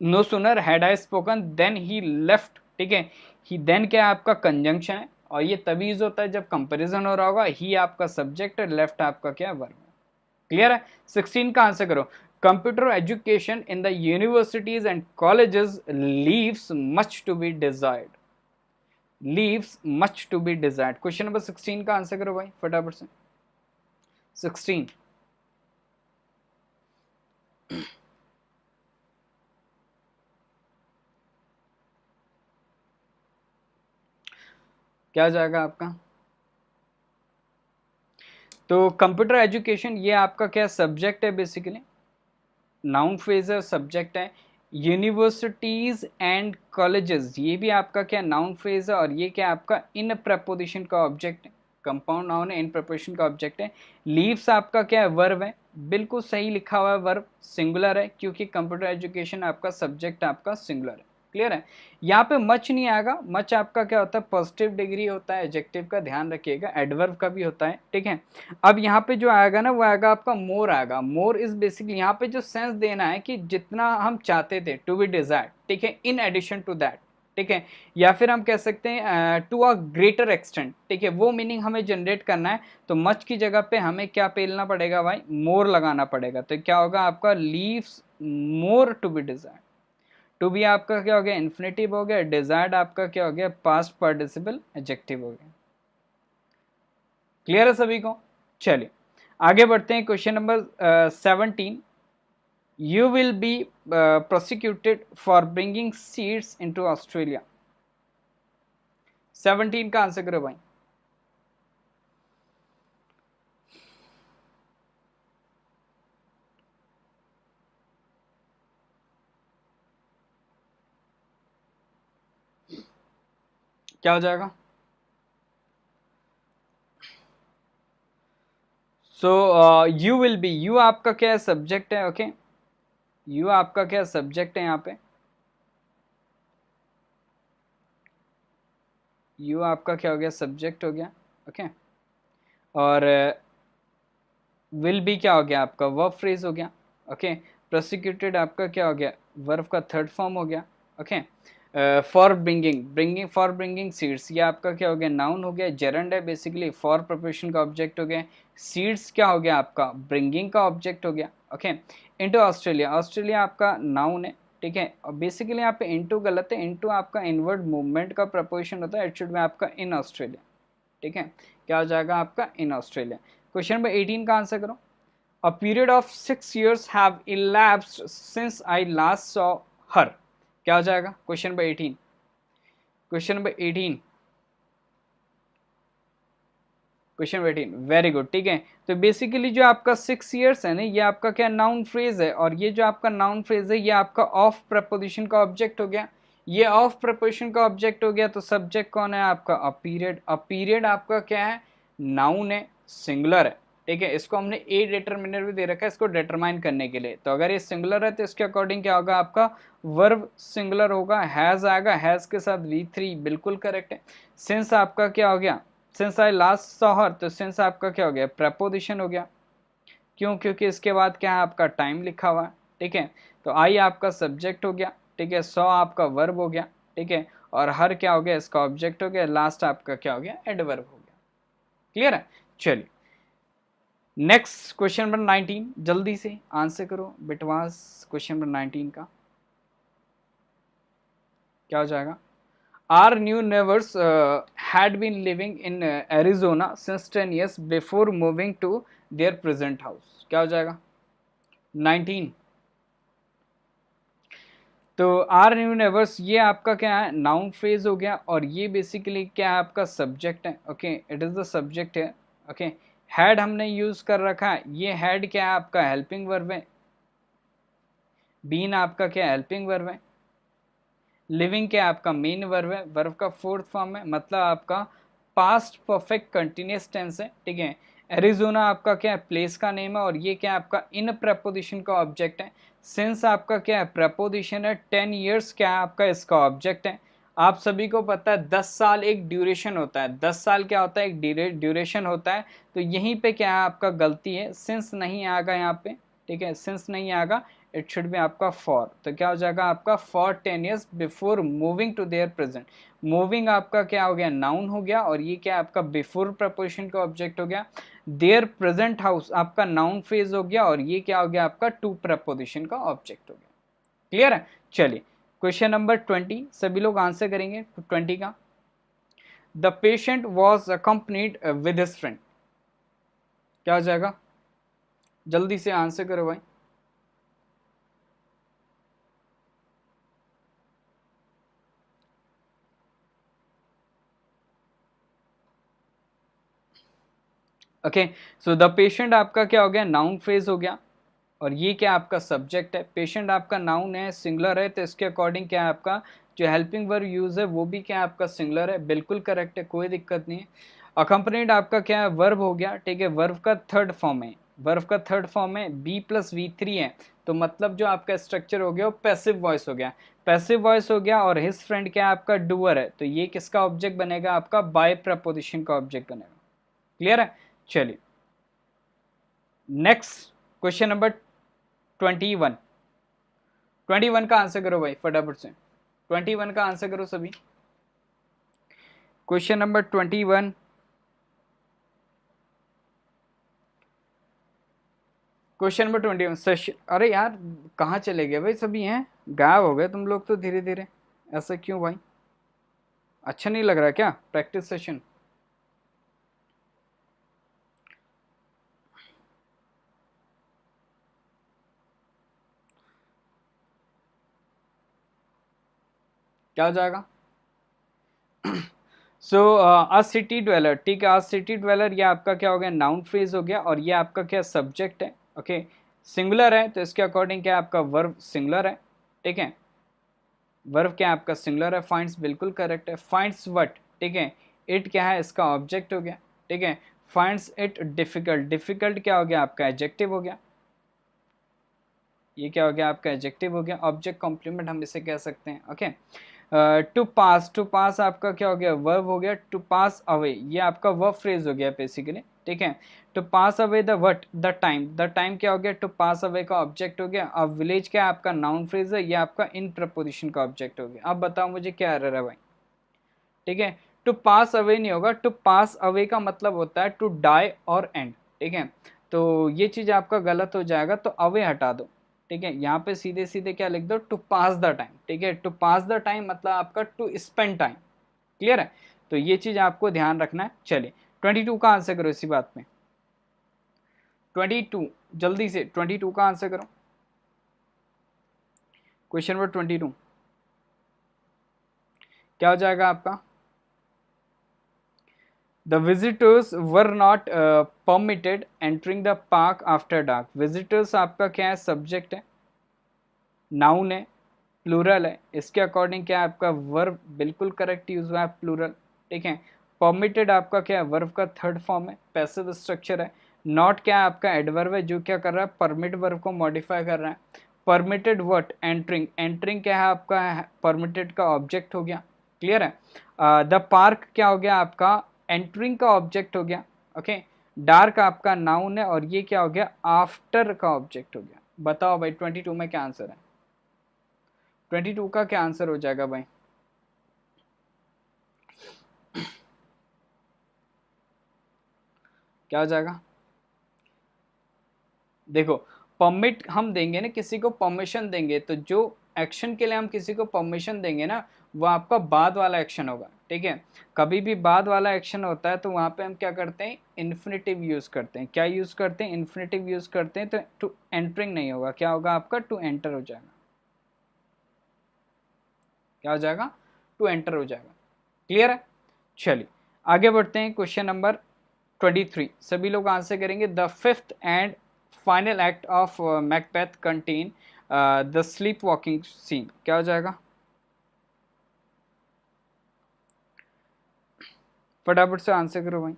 no sooner had I spoken then he left, ठीक है, ही देन क्या है, आपका कंजंक्शन है, और ये तभी यूज होता है जब कंपेरिजन हो रहा होगा। ही आपका सब्जेक्ट है, लेफ्ट आपका क्या वर्ब। क्लियर है, 16 का आंसर करो। Computer education in the universities and colleges leaves much to be desired, leaves much to be desired. Question number 16 का आंसर करो भाई फटाफट से। 16 क्या जाएगा आपका, तो कंप्यूटर एजुकेशन ये आपका क्या सब्जेक्ट है, बेसिकली नाउन फ्रेज है, सब्जेक्ट है। यूनिवर्सिटीज एंड कॉलेजेस ये भी आपका क्या नाउन फ्रेज है, और ये क्या आपका इन प्रपोजिशन का ऑब्जेक्ट है, कंपाउंड नाउन है, इन प्रपोजिशन का ऑब्जेक्ट है। लीव्स आपका क्या है, वर्ब है, बिल्कुल सही लिखा हुआ है, वर्ब सिंगुलर है, क्योंकि कंप्यूटर एजुकेशन आपका सब्जेक्ट आपका सिंगुलर है। क्लियर है, यहाँ पे मच नहीं आएगा, मच आपका क्या होता है, पॉजिटिव डिग्री होता है, एडजेक्टिव का ध्यान रखिएगा, एडवर्ब का भी होता है, ठीक है। अब यहाँ पे जो आएगा ना, वो आएगा आपका मोर आएगा। मोर इज बेसिकली यहाँ पे जो सेंस देना है कि जितना हम चाहते थे, टू बी डिजायर्ड, ठीक है, इन एडिशन टू दैट, ठीक है, या फिर हम कह सकते हैं टू अ ग्रेटर एक्सटेंट, ठीक है, वो मीनिंग हमें जनरेट करना है, तो मच की जगह पे हमें क्या पेलना पड़ेगा भाई, मोर लगाना पड़ेगा, तो क्या होगा आपका, leaves more to be desired. To be आपका क्या हो गया, इन्फिनेटिव हो गया, डिजायर्ड आपका क्या हो गया, पास्ट पार्टिसिपल एडजेक्टिव हो गया। क्लियर है सभी को, चलिए आगे बढ़ते हैं। Question number 17, you will be prosecuted for bringing seeds into Australia. 17 का आंसर करो भाई। क्या हो जाएगा, so you will be, you आपका क्या सब्जेक्ट है, ओके, यू आपका क्या सब्जेक्ट है यहाँ पे, यू आपका क्या हो गया, सब्जेक्ट हो गया, ओके, और विल बी क्या हो गया आपका, वर्ब फ्रेज हो गया, ओके, प्रोसिक्यूटेड आपका क्या हो गया, वर्ब का थर्ड फॉर्म हो गया, okay, for bringing for bringing seeds, ये आपका क्या हो गया, नाउन हो गया, जेरंड है बेसिकली, फॉर प्रिपरेशन का ऑब्जेक्ट हो गया, सीड्स क्या हो गया आपका, ब्रिंगिंग का ऑब्जेक्ट हो गया, ओके, इनटू ऑस्ट्रेलिया, ऑस्ट्रेलिया आपका नाउन है, ठीक है, और बेसिकली यहाँ पे इनटू गलत है, इनटू आपका इनवर्ड मूवमेंट का प्रपोजिशन होता है, इट शुड बी आपका इन ऑस्ट्रेलिया, ठीक है, क्या हो जाएगा आपका, इन ऑस्ट्रेलिया। क्वेश्चन नंबर 18 का आंसर करो। A period of 6 years have elapsed since I last saw her, क्या हो जाएगा, question number 18, question number 18, question number 18, very good, ठीक है। तो बेसिकली जो आपका 6 years है ना, ये आपका क्या नाउन फ्रेज है, और ये जो आपका नाउन फ्रेज है ये आपका ऑफ प्रपोजिशन का ऑब्जेक्ट हो गया, ये ऑफ प्रपोजिशन का ऑब्जेक्ट हो गया, तो सब्जेक्ट कौन है आपका, अ पीरियड, अ पीरियड आपका क्या है, नाउन है, सिंगुलर है, ठीक है, इसको हमने ए डिटर्मिनर भी दे रखा है इसको डिटरमाइन करने के लिए, तो अगर ये सिंगुलर है तो इसके अकॉर्डिंग क्या होगा आपका, वर्ब सिंगुलर होगा, हैज आएगा, हैज के साथ V3 बिल्कुल करेक्ट है, सिंस आपका क्या हो गया, since I last saw her, तो सिंस आपका क्या हो गया, प्रपोजिशन हो गया, क्यों, क्योंकि इसके बाद क्या है आपका टाइम लिखा हुआ है, ठीक है, तो आई आपका सब्जेक्ट हो गया, ठीक है, सॉ आपका वर्ब हो गया, ठीक है, और हर क्या हो गया, इसका ऑब्जेक्ट हो गया, लास्ट आपका क्या हो गया, एडवर्ब हो गया, क्लियर है। चलिए नेक्स्ट क्वेश्चन नंबर 19, जल्दी से आंसर करो बिटवास, क्वेश्चन नंबर 19 का क्या हो जाएगा, Our new neighbors had been living in Arizona since 10 years before moving to their present house, क्या हो जाएगा, 19। तो आर न्यू नेबर्स ये आपका क्या है, नाउन फ्रेज हो गया, और ये बेसिकली क्या है आपका सब्जेक्ट है, okay, it is the subject है, ओके, हैड हमने यूज़ कर रखा है, ये हैड क्या है आपका हेल्पिंग वर्ब है, बीन आपका क्या हेल्पिंग वर्ब है, लिविंग क्या आपका मेन वर्ब है, वर्ब का फोर्थ फॉर्म है, मतलब आपका पास्ट परफेक्ट कंटिन्यूस टेंस है, ठीक है, एरिजोना आपका क्या है प्लेस का नेम है, और ये क्या आपका इन प्रपोजिशन का ऑब्जेक्ट है, सिंस आपका क्या है प्रपोजिशन है, 10 years क्या आपका इसका ऑब्जेक्ट है, आप सभी को पता है 10 साल एक ड्यूरेशन होता है, 10 साल क्या होता है एक ड्यूरेशन होता है, तो यहीं पे क्या है आपका गलती है, सिंस नहीं आएगा यहाँ पे, ठीक है, सिंस नहीं आएगा, इट शुड बी आपका फॉर, तो क्या हो जाएगा आपका for 10 years before moving to their present, moving आपका क्या हो गया, नाउन हो गया, और ये क्या आपका बिफोर प्रपोजिशन का ऑब्जेक्ट हो गया, देयर प्रेजेंट हाउस आपका नाउन फ्रेज हो गया, और ये क्या हो गया आपका टू प्रपोजिशन का ऑब्जेक्ट हो गया, क्लियर है। चलिए क्वेश्चन नंबर 20 सभी लोग आंसर करेंगे 20 का, the patient was accompanied with his friend, क्या हो जाएगा, जल्दी से आंसर करो भाई, ओके, सो द पेशेंट आपका क्या हो गया, नाउन फ्रेज हो गया, और ये क्या आपका सब्जेक्ट है, पेशेंट आपका नाउन है, सिंगुलर है, तो इसके अकॉर्डिंग क्या है आपका जो हेल्पिंग वर्ब यूज है वो भी क्या है आपका सिंगुलर है, बिल्कुल करेक्ट है, कोई दिक्कत नहीं है। अकम्पनीड आपका क्या है वर्ब हो गया, ठीक है, वर्ब का थर्ड फॉर्म है, वर्ब का थर्ड फॉर्म है, B+V3 है, तो मतलब जो आपका स्ट्रक्चर हो गया वो पैसिव वॉइस हो गया, पैसिव वॉइस हो गया, और हिज फ्रेंड क्या है आपका डूअर है, तो ये किसका ऑब्जेक्ट बनेगा आपका बाय प्रपोजिशन का ऑब्जेक्ट बनेगा, क्लियर है। चलिए नेक्स्ट क्वेश्चन नंबर 21, 21 का आंसर करो भाई फटाफट से, 21 का आंसर करो सभी, question number 21, question number 21 session, अरे यार कहाँ चले गए भाई सभी, हैं गायब हो गए तुम लोग तो धीरे धीरे, ऐसा क्यों भाई, अच्छा नहीं लग रहा क्या प्रैक्टिस सेशन, क्या हो जाएगा, सो अ सिटी ड्वेलर, ठीक है, अ सिटी ड्वेलर ये आपका क्या हो गया नाउन फ्रेज हो गया, और ये आपका क्या सब्जेक्ट है, ओके, सिंगुलर है, तो इसके अकॉर्डिंग क्या आपका वर्ब सिंगुलर है, ठीक है, वर्ब क्या आपका सिंगुलर है, फाइंड्स बिल्कुल करेक्ट है, फाइंड्स व्हाट, ठीक है, इट क्या है इसका ऑब्जेक्ट हो गया, ठीक है, फाइंड्स इट डिफिकल्ट, डिफिकल्ट क्या हो गया आपका एडजेक्टिव हो गया, ये क्या हो गया आपका एडजेक्टिव हो गया, ऑब्जेक्ट कॉम्प्लीमेंट हम इसे कह सकते हैं। ओके, टू पास, टू पास आपका क्या हो गया वर्ब हो गया, टू पास अवे ये आपका वर्ब फ्रेज हो गया बेसिकली, ठीक है। To pass away the what, the time, the time क्या हो गया टू पास अवे का ऑब्जेक्ट हो गया। अब विलेज क्या आपका नाउन फ्रेज है, ये आपका इन प्रपोजिशन का ऑब्जेक्ट हो गया। अब बताओ मुझे क्या एरर है भाई, ठीक है। टू पास अवे नहीं होगा, टू पास अवे का मतलब होता है टू डाई और एंड, ठीक है। तो ये चीज आपका गलत हो जाएगा, तो अवे हटा दो, ठीक है। यहाँ पे सीधे सीधे क्या लिख दो टू पास द टाइम, ठीक है। टू पास द टाइम मतलब आपका टू स्पेंड टाइम, क्लियर है। तो ये चीज आपको ध्यान रखना है। चलिए 22 का आंसर करो इसी बात में, 22 जल्दी से 22 का आंसर करो, क्वेश्चन नंबर 22 क्या हो जाएगा आपका। The visitors were not permitted entering the park after dark. Visitors आपका क्या है सब्जेक्ट है, नाउन है, प्लूरल है, इसके अकॉर्डिंग क्या है आपका वर्ब बिल्कुल करेक्ट यूज हुआ है प्लूरल, ठीक है। परमिटेड आपका क्या है वर्ब का थर्ड फॉर्म है, पैसिव स्ट्रक्चर है। नॉट क्या है आपका एडवर्ब है जो क्या कर रहा है परमिट वर्ब को मॉडिफाई कर रहा है। परमिटेड वर्ड एंटरिंग, एंटरिंग क्या है आपका परमिटेड का ऑब्जेक्ट हो गया, क्लियर है। द पार्क क्या हो गया आपका एंटरिंग का ऑब्जेक्ट हो गया, ओके। डार्क आपका नाउन है और ये क्या हो गया आफ्टर का ऑब्जेक्ट हो गया। बताओ भाई 22 में क्या आंसर है, 22 का क्या आंसर हो जाएगा भाई। क्या हो जाएगा, देखो परमिट हम देंगे ना किसी को परमिशन देंगे, तो जो एक्शन के लिए हम किसी को परमिशन देंगे ना वो आपका बाद वाला एक्शन होगा, ठीक है। कभी भी बाद वाला एक्शन होता है तो वहां पे हम क्या करते हैं इन्फिनेटिव यूज करते हैं, क्या यूज करते हैं इन्फिनेटिव यूज करते हैं। तो टू एंटरिंग नहीं होगा, क्या होगा आपका टू एंटर हो जाएगा, क्या हो जाएगा टू एंटर हो जाएगा, क्लियर है। चलिए आगे बढ़ते हैं, क्वेश्चन नंबर 23 सभी लोग आंसर करेंगे। The fifth and final act of Macbeth contain the sleepwalking scene, क्या हो जाएगा फटाफट से आंसर करो भाई।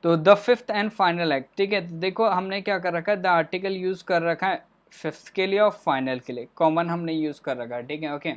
तो the fifth and final act, ठीक है। तो देखो हमने क्या कर रखा है द आर्टिकल यूज कर रखा है फिफ्थ के लिए और फाइनल के लिए, कॉमन हमने यूज कर रखा है, ठीक है। ओके,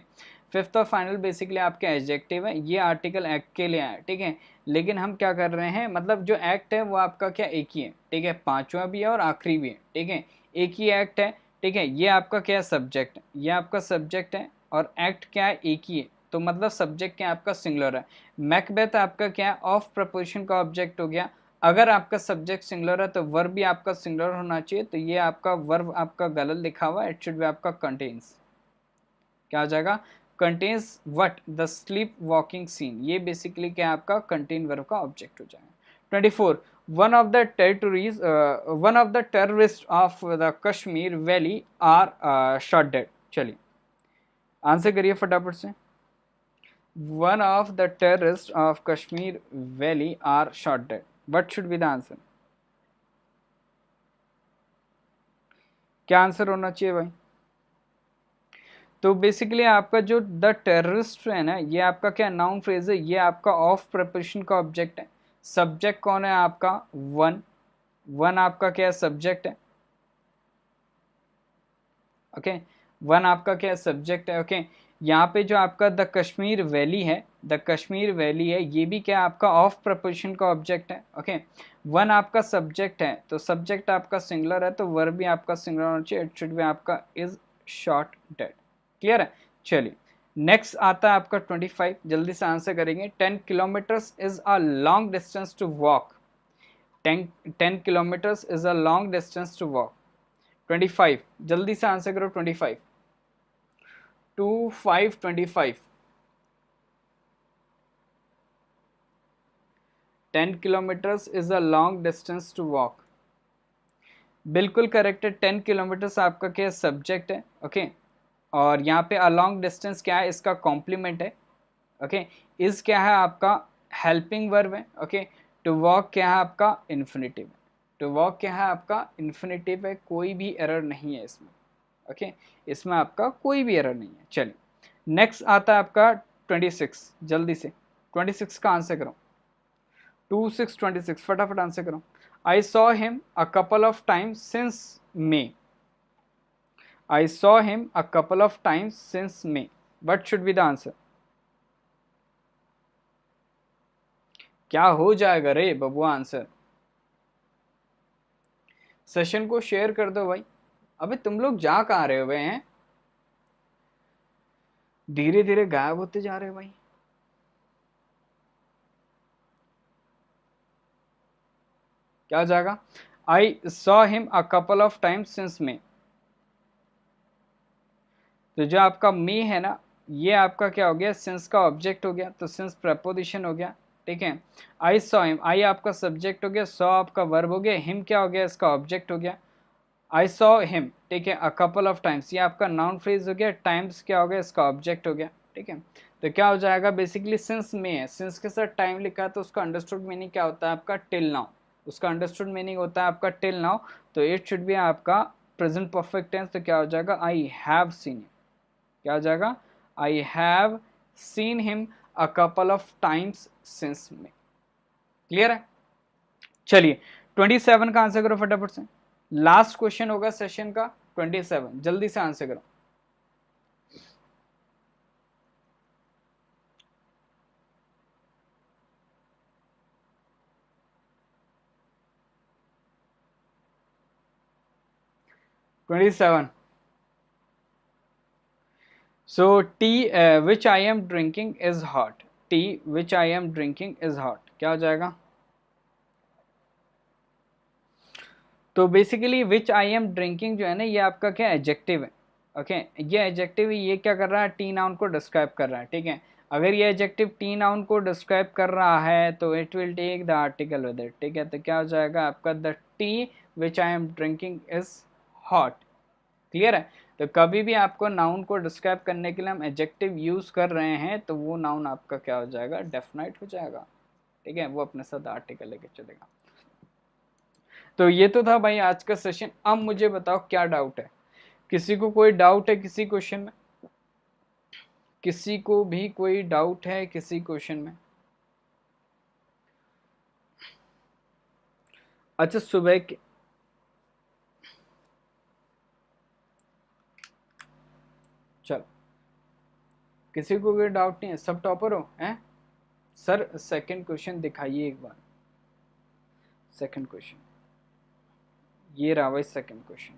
फिफ्थ और फाइनल बेसिकली आपके एडजेक्टिव है, ये आर्टिकल एक्ट के लिए है, ठीक है। लेकिन हम क्या कर रहे हैं मतलब जो एक्ट है वो आपका क्या एक ही है, ठीक है। पांचवा भी है और आखिरी भी है, ठीक है। एक ही एक्ट है, ठीक है। ये आपका क्या है सब्जेक्ट, ये आपका सब्जेक्ट है और एक्ट क्या है एक ही है, तो मतलब सब्जेक्ट क्या आपका सिंगुलर है। मैकबेथ आपका क्या ऑफ प्रपोजिशन का ऑब्जेक्ट हो गया। अगर आपका सब्जेक्ट सिंगुलर है तो वर्ब भी आपका सिंगुलर होना चाहिए, तो ये आपका वर्ब आपका गलत लिखा हुआ है, इट शुड बी आपका कंटेन्स, क्या आ जाएगा contains what the sleepwalking scene, ये बेसिकली क्या आपका कंटेन वर्ब का ऑब्जेक्ट हो जाएगा। 24 one of the territories one of the terrorist of the Kashmir valley are shot dead, चलिए आंसर करिए फटाफट से। One of the terrorist of Kashmir valley are shot dead, what should be the answer, क्या आंसर होना चाहिए भाई। तो बेसिकली आपका जो द टेररिस्ट है ना ये आपका क्या नाउन फ्रेज है, ये आपका ऑफ प्रपोजिशन का ऑब्जेक्ट है। सब्जेक्ट कौन है आपका वन, वन आपका क्या सब्जेक्ट है, ओके। वन आपका क्या सब्जेक्ट है, ओके। यहाँ पे जो आपका द कश्मीर वैली है, द कश्मीर वैली है, ये भी क्या आपका ऑफ प्रपोजिशन का ऑब्जेक्ट है, ओके। वन आपका सब्जेक्ट है, तो सब्जेक्ट आपका सिंगुलर है तो वर्ब भी आपका सिंगुलर होना चाहिए, इट शुड बी आपका इज शॉट डेड, क्लियर है। चलिए नेक्स्ट आता है आपका 25, जल्दी से आंसर करेंगे। 10 kilometres is a long distance to walk, 10 kilometres is a long distance to walk. 25 जल्दी से आंसर करो 25, 25 10 kilometres is a long distance to walk, बिल्कुल करेक्ट है। 10 किलोमीटर्स आपका क्या सब्जेक्ट है, ओके। और यहाँ पे अ लॉन्ग डिस्टेंस क्या है इसका कॉम्प्लीमेंट है, ओके। इज क्या है आपका हेल्पिंग वर्ब है, ओके। टू वॉक क्या है आपका इन्फिनेटिव है, टू वॉक क्या है आपका इन्फिनेटिव है, कोई भी एरर नहीं है इसमें, ओके। इसमें आपका कोई भी एरर नहीं है। चलिए नेक्स्ट आता है आपका 26 जल्दी से। 26 का आंसर करो, 26 फटाफट आंसर करो। आई saw him a couple of times since may, I saw him a couple of times since may, what should be the answer? क्या हो जाएगा रे बबुआ आंसर? सेशन को शेयर कर दो भाई। अबे तुम लोग जा कहाँ रहे हुए हैं? धीरे धीरे गायब होते जा रहे हो भाई। क्या हो जाएगा? I saw him a couple of times since May. तो जो आपका मे है ना, ये आपका क्या हो गया? सिंस का ऑब्जेक्ट हो गया, तो सिंस प्रपोजिशन हो गया, ठीक है। आई सॉ हिम, आई आपका सब्जेक्ट हो गया, सॉ आपका वर्ब हो गया, हिम क्या हो गया? इसका ऑब्जेक्ट हो गया। आई सॉ हिम, ठीक है, अ कपल ऑफ टाइम्स, ये आपका नाउन फ्रेज हो गया, टाइम्स क्या हो गया? इसका ऑब्जेक्ट हो गया, ठीक है। तो क्या हो जाएगा? बेसिकली सिंस में है, सिंस के साथ टाइम लिखा है, तो उसका अंडरस्टूड मीनिंग क्या होता है आपका? Till now. उसका अंडरस्टूड मीनिंग होता है आपका टिल नाउ, तो इट शुड बी आपका प्रेजेंट परफेक्ट टेंस। तो क्या हो जाएगा? आई हैव सीन, क्या हो जाएगा? I have seen him a couple of times since में। क्लियर है? चलिए 27 का आंसर करो फटाफट से, लास्ट क्वेश्चन होगा सेशन का 27, जल्दी से आंसर करो। Twenty seven. So T which I am drinking is hot, T which I am drinking is hot, क्या हो जाएगा? तो basically which I am drinking जो है ना, ये आपका क्या एडजेक्टिव है, ओके ये एडजेक्टिव, ये क्या कर रहा है? टी नाउन को डिस्क्राइब कर रहा है, ठीक है। अगर ये एडजेक्टिव टी नाउन को डिस्क्राइब कर रहा है तो it will take the article with it, ठीक है। तो क्या हो जाएगा आपका? The tea which I am drinking is hot. Clear है? तो कभी भी आपको नाउन को डिस्क्राइब करने के लिए हम एडजेक्टिव यूज कर रहे हैं तो वो नाउन आपका क्या हो जाएगा? डेफिनाइट हो जाएगा, ठीक है, वो अपने साथ आर्टिकल लेके चलेगा। तो ये तो था भाई आज का सेशन। अब मुझे बताओ क्या डाउट है? किसी को कोई डाउट है किसी क्वेश्चन में? किसी को भी कोई डाउट है किसी क्वेश्चन में? अच्छा सुबह के, चलो किसी को कोई डाउट नहीं है? सब टॉपर हो हैं? सर सेकंड क्वेश्चन दिखाइए एक बार, सेकंड क्वेश्चन, ये रहा भाई सेकंड क्वेश्चन।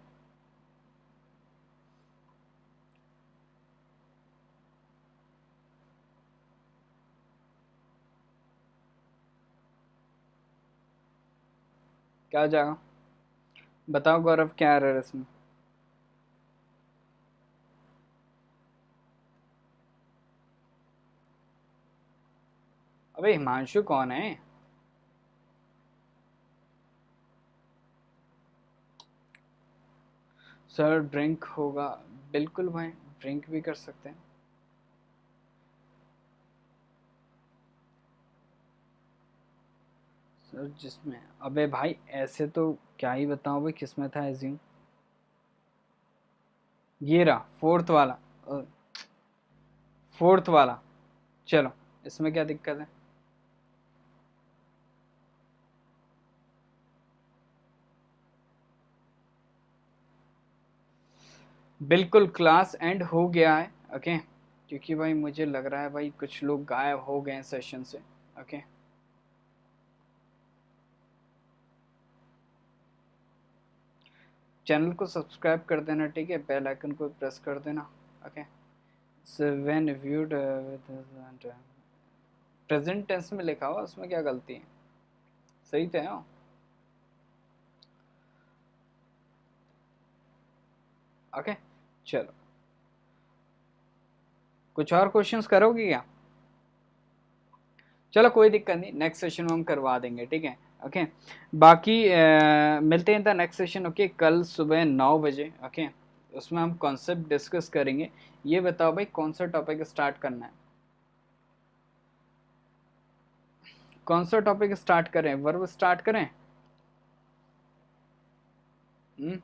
क्या जाएगा? बताओ गौरव क्या एरर है इसमें? अबे हिमांशु कौन है? सर ड्रिंक होगा, बिल्कुल भाई ड्रिंक भी कर सकते हैं। सर जिसमें, अबे भाई ऐसे तो क्या ही बताऊं भाई किसमें था एज्यूम। ये रहा फोर्थ वाला, फोर्थ वाला। चलो इसमें क्या दिक्कत है? बिल्कुल क्लास एंड हो गया है, ओके। क्योंकि भाई मुझे लग रहा है भाई कुछ लोग गायब हो गए हैं सेशन से, ओके। चैनल को सब्सक्राइब कर देना, ठीक है, बेल आइकन को प्रेस कर देना, okay. So when viewed with present tense में लिखा हुआ, उसमें क्या गलती है? सही तो है हो? ओके चलो, कुछ और क्वेश्चंस करोगे क्या? चलो कोई दिक्कत नहीं, नेक्स्ट सेशन में हम करवा देंगे, ठीक है, ओके। बाकी मिलते हैं द नेक्स्ट सेशन, ओके, कल सुबह 9 बजे, ओके। उसमें हम कॉन्सेप्ट डिस्कस करेंगे। ये बताओ भाई कौन सा टॉपिक स्टार्ट करना है? कौन सा टॉपिक स्टार्ट करें? वर्ब स्टार्ट करें? हम्म,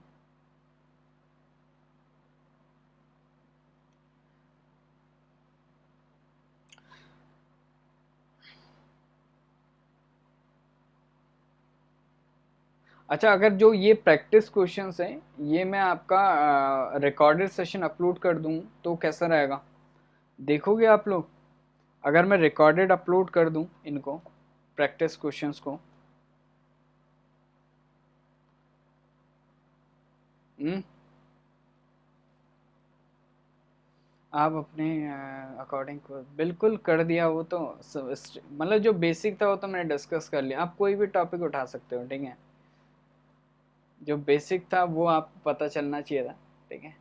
अच्छा, अगर जो ये प्रैक्टिस क्वेश्चंस हैं ये मैं आपका रिकॉर्डेड सेशन अपलोड कर दूं तो कैसा रहेगा, देखोगे आप लोग? अगर मैं रिकॉर्डेड अपलोड कर दूं इनको, प्रैक्टिस क्वेश्चंस को, हम्म, आप अपने अकॉर्डिंग बिल्कुल कर दिया वो तो मतलब जो बेसिक था वो तो मैंने डिस्कस कर लिया। आप कोई भी टॉपिक उठा सकते हो, ठीक है? जो बेसिक था वो आपको पता चलना चाहिए था, ठीक है?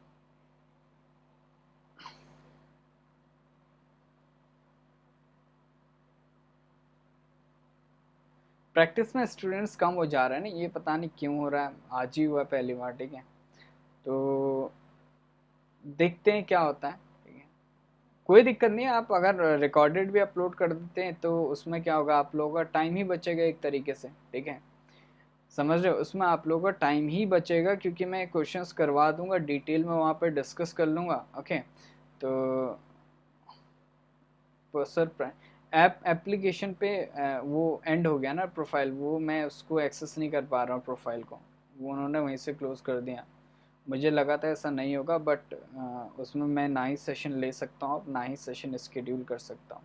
प्रैक्टिस में स्टूडेंट्स कम हो जा रहे हैं ना, ये पता नहीं क्यों हो रहा है, आज ही हुआ पहली बार, ठीक है? तो देखते हैं क्या होता है, ठीक है? कोई दिक्कत नहीं है, आप अगर रिकॉर्डेड भी अपलोड कर देते हैं तो उसमें क्या होगा, आप लोगों का टाइम ही बचेगा एक तरीके से, ठीक है? समझ रहे हो, उसमें आप लोगों का टाइम ही बचेगा क्योंकि मैं क्वेश्चंस करवा दूंगा, डिटेल में वहाँ पे डिस्कस कर लूँगा, ओके? तो सर, ऐप एप्लीकेशन पे वो एंड हो गया ना प्रोफाइल, वो मैं उसको एक्सेस नहीं कर पा रहा हूँ प्रोफाइल को, वो उन्होंने वहीं से क्लोज कर दिया। मुझे लगा था ऐसा नहीं होगा, बट उसमें मैं ना ही सेशन ले सकता हूँ ना ही सेशन स्केड्यूल कर सकता हूँ।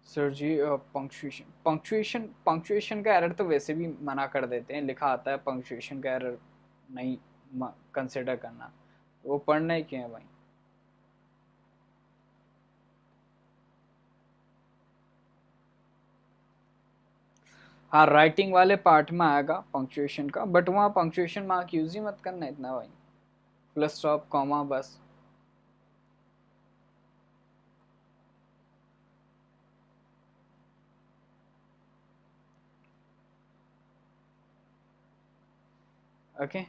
सर जी, पंक्चुएशन पंक्चुएशन पंक्चुएशन का एरर तो वैसे भी मना कर देते हैं, लिखा आता है पंक्चुएशन का एरर नहीं कंसिडर करना, वो पढ़ना ही क्यों है भाई? हाँ, राइटिंग वाले पार्ट में आएगा पंक्चुएशन का, बट वहाँ पंक्चुएशन मार्क यूज ही मत करना इतना भाई, प्लस स्टॉप कॉमा बस। ओके,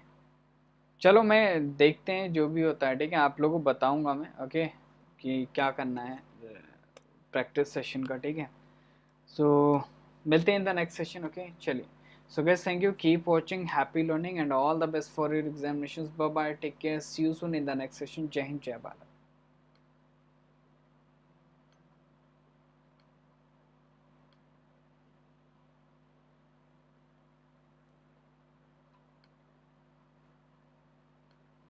चलो मैं देखते हैं जो भी होता है, ठीक है? आप लोगों को बताऊंगा मैं, ओके, कि क्या करना है प्रैक्टिस सेशन का, ठीक है? सो मिलते हैं in the next session, okay? चलिए, so guys, thank you, keep watching, happy learning and all the best for your examinations, bye bye, take care, see you soon in the next session. जय हिंद, जय भारत।